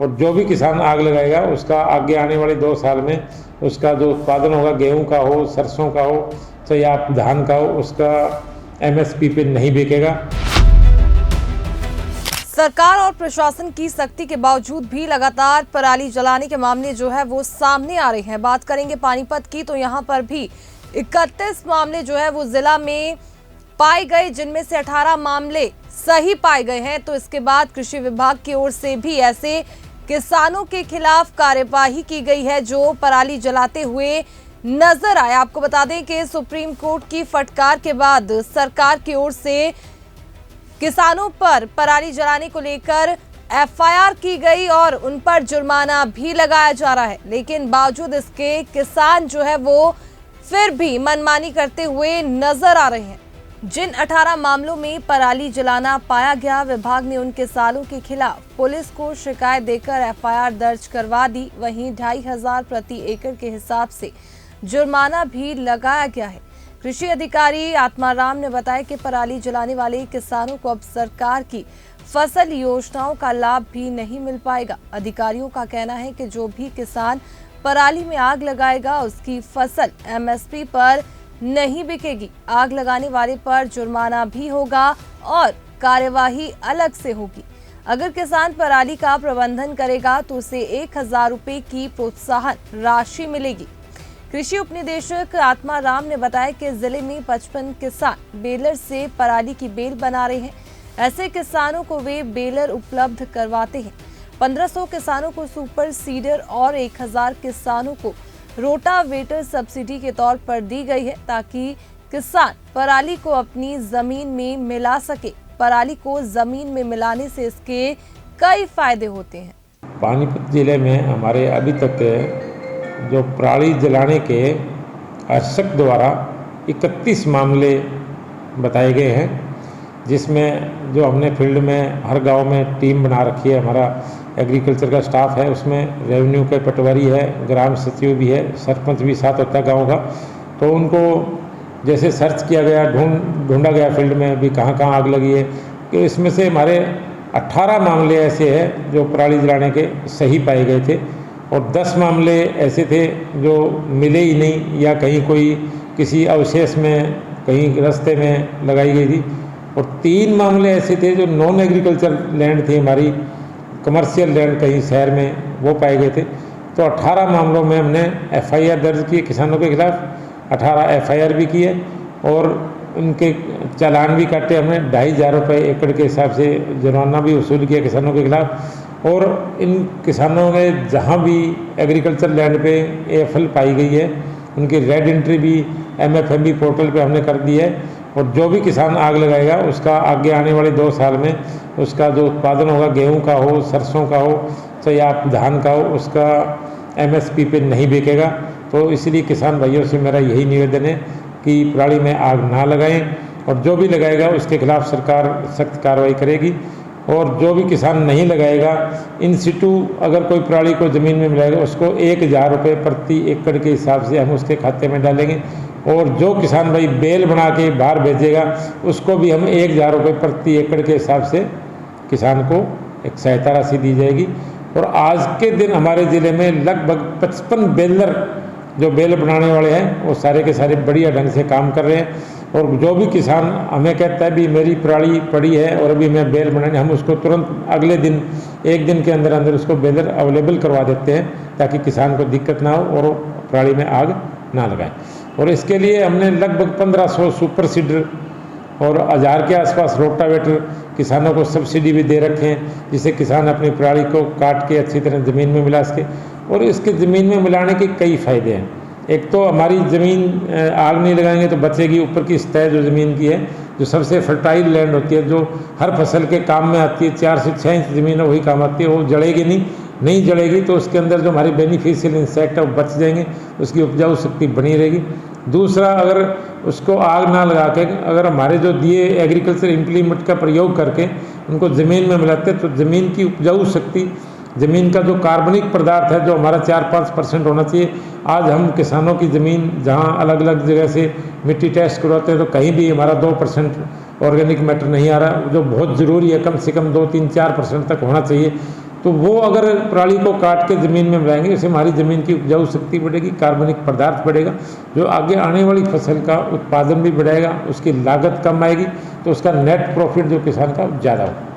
और जो भी किसान आग लगाएगा उसका आगे आने वाले 2 साल में उसका जो उत्पादन होगा, गेहूं का हो, सरसों का हो, चाहे आप धान का हो, उसका एमएसपी पे नहीं बिकेगा। सरकार और प्रशासन की सख्ती के बावजूद भी लगातार पराली जलाने के मामले जो है वो सामने आ रहे हैं। बात करेंगे पानीपत की, तो यहाँ पर भी 31 मामले जो है वो जिला में पाए गए, जिनमें से 18 मामले सही पाए गए हैं। तो इसके बाद कृषि विभाग की ओर से भी ऐसे किसानों के खिलाफ कार्यवाही की गई है जो पराली जलाते हुए नजर आए। आपको बता दें कि सुप्रीम कोर्ट की फटकार के बाद सरकार की ओर से किसानों पर पराली जलाने को लेकर एफआईआर की गई और उन पर जुर्माना भी लगाया जा रहा है। लेकिन बावजूद इसके किसान जो है वो फिर भी मनमानी करते हुए नजर आ रहे हैं। जिन 18 मामलों में पराली जलाना पाया गया, विभाग ने उन किसानों के खिलाफ पुलिस को शिकायत देकर एफआईआर दर्ज करवा दी। वहीं 2500 प्रति एकड़ के हिसाब से जुर्माना भी लगाया गया है। कृषि अधिकारी आत्माराम ने बताया कि पराली जलाने वाले किसानों को अब सरकार की फसल योजनाओं का लाभ भी नहीं मिल पाएगा। अधिकारियों का कहना है कि जो भी किसान पराली में आग लगाएगा उसकी फसल एमएसपी पर नहीं बिकेगी। आग लगाने वाले पर जुर्माना भी होगा और कार्यवाही अलग से होगी। अगर किसान पराली का प्रबंधन करेगा तो उसे 1000 रुपये की प्रोत्साहन राशि मिलेगी। कृषि उपनिदेशक आत्माराम ने बताया कि जिले में 55 किसान बेलर से पराली की बेल बना रहे हैं। ऐसे किसानों को वे बेलर उपलब्ध करवाते हैं। 1500 किसानों को सुपर सीडर और 1000 किसानों को रोटावेटर सब्सिडी के तौर पर दी गई है, ताकि किसान पराली को अपनी जमीन में मिला सके। पराली को जमीन में मिलाने से इसके कई फायदे होते हैं। पानीपत जिले में हमारे अभी तक जो पराली जलाने के शासक द्वारा 31 मामले बताए गए हैं, जिसमें जो हमने फील्ड में हर गांव में टीम बना रखी है, हमारा एग्रीकल्चर का स्टाफ है, उसमें रेवेन्यू के पटवारी है, ग्राम सचिव भी है, सरपंच भी साथ होता है गाँव का। तो उनको जैसे सर्च किया गया, ढूंढा गया फील्ड में भी कहाँ कहाँ आग लगी है, कि इसमें से हमारे 18 मामले ऐसे हैं जो पराली जलाने के सही पाए गए थे और 10 मामले ऐसे थे जो मिले ही नहीं या कहीं कोई किसी अवशेष में कहीं रास्ते में लगाई गई थी, और 3 मामले ऐसे थे जो नॉन एग्रीकल्चर लैंड थी, हमारी कमर्शियल लैंड कहीं शहर में, वो पाए गए थे। तो 18 मामलों में हमने एफआईआर दर्ज किए किसानों के खिलाफ, 18 एफआईआर भी किए और उनके चालान भी काटे हमने। 2500 रुपये एकड़ के हिसाब से जुर्माना भी वसूल किया किसानों के खिलाफ। और इन किसानों ने जहाँ भी एग्रीकल्चर लैंड पे एएफएल पाई गई है, उनकी रेड एंट्री भी एमएफएमबी पोर्टल पे हमने कर दी है। और जो भी किसान आग लगाएगा उसका आगे आने वाले 2 साल में उसका जो उत्पादन होगा, गेहूं का हो, सरसों का हो, चाहे आप धान का हो, उसका एमएसपी पे नहीं बिकेगा। तो इसलिए किसान भाइयों से मेरा यही निवेदन है कि पराली में आग ना लगाएं और जो भी लगाएगा उसके खिलाफ सरकार सख्त कार्रवाई करेगी। और जो भी किसान नहीं लगाएगा, इन सिटू अगर कोई पराली को ज़मीन में मिलाएगा उसको 1000 रुपये प्रति एकड़ के हिसाब से हम उसके खाते में डालेंगे। और जो किसान भाई बेल बना के बाहर भेजेगा उसको भी हम 1000 रुपये प्रति एकड़ के हिसाब से किसान को एक सहायता राशि दी जाएगी। और आज के दिन हमारे ज़िले में लगभग 55 बेलर जो बेल बनाने वाले हैं वो सारे के सारे बढ़िया ढंग से काम कर रहे हैं। और जो भी किसान हमें कहता है भी मेरी पराली पड़ी है और अभी मैं बेल बनाने, हम उसको तुरंत अगले दिन 1 दिन के अंदर अंदर उसको बेलर अवेलेबल करवा देते हैं, ताकि किसान को दिक्कत ना हो और पराली में आग ना लगाए। और इसके लिए हमने लगभग 1500 सुपर सीडर और 1000 के आसपास रोटावेटर किसानों को सब्सिडी भी दे रखे हैं, जिससे किसान अपनी पराली को काट के अच्छी तरह ज़मीन में मिला सके। और इसके ज़मीन में मिलाने के कई फ़ायदे हैं। एक तो हमारी ज़मीन आग नहीं लगाएंगे तो बचेगी, ऊपर की सतह जो ज़मीन की है, जो सबसे फर्टाइल लैंड होती है, जो हर फसल के काम में आती है, 4 से 6 इंच ज़मीन है वही काम आती है, वो जलेगी नहीं जलेगी तो उसके अंदर जो हमारे बेनिफिशियल इंसेक्ट है वो बच जाएंगे, उसकी उपजाऊ शक्ति बनी रहेगी। दूसरा, अगर उसको आग ना लगा के अगर हमारे जो दिए एग्रीकल्चर इम्प्लीमेंट का प्रयोग करके उनको ज़मीन में मिलाते हैं तो ज़मीन की उपजाऊ शक्ति, ज़मीन का जो कार्बनिक पदार्थ है जो हमारा 4-5% होना चाहिए, आज हम किसानों की ज़मीन जहाँ अलग अलग जगह से मिट्टी टेस्ट करवाते हैं तो कहीं भी हमारा 2% ऑर्गेनिक मैटर नहीं आ रहा, जो बहुत ज़रूरी है, कम से कम 2-3-4% तक होना चाहिए। तो वो अगर पराली को काट के ज़मीन में मिलाएंगे, इससे हमारी ज़मीन की उपजाऊ शक्ति बढ़ेगी, कार्बनिक पदार्थ बढ़ेगा, जो आगे आने वाली फसल का उत्पादन भी बढ़ेगा, उसकी लागत कम आएगी, तो उसका नेट प्रॉफिट जो किसान का ज़्यादा होगा।